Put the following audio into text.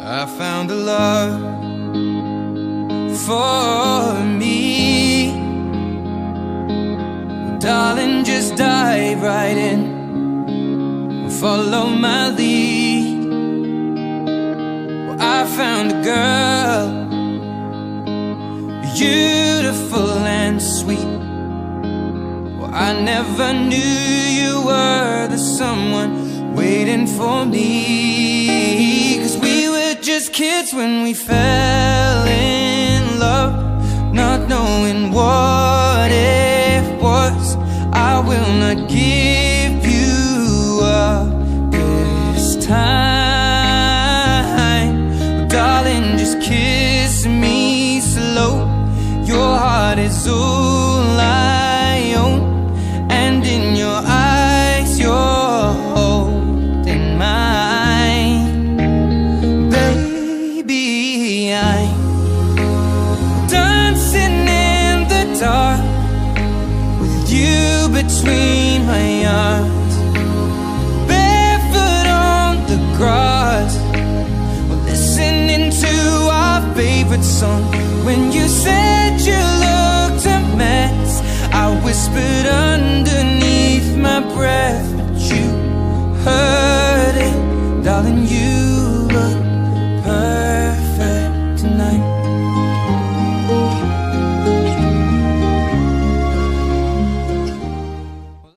I found a love for me. Darling, just dive right in, follow my lead. Well, I found a girl, beautiful and sweet. Well, I never knew you were the someone waiting for me. 'Cause we were just kids when we fell in love, not knowing what it was. I will not give you up this time. Oh, darling, just kiss me slow. Your heart is all I own, and in your eyes you're holding mine. Baby, I'm dancing in the dark with you between my arms, barefoot on the grass. We're listening to our favorite song. When you said you looked a mess, I whispered underneath my breath,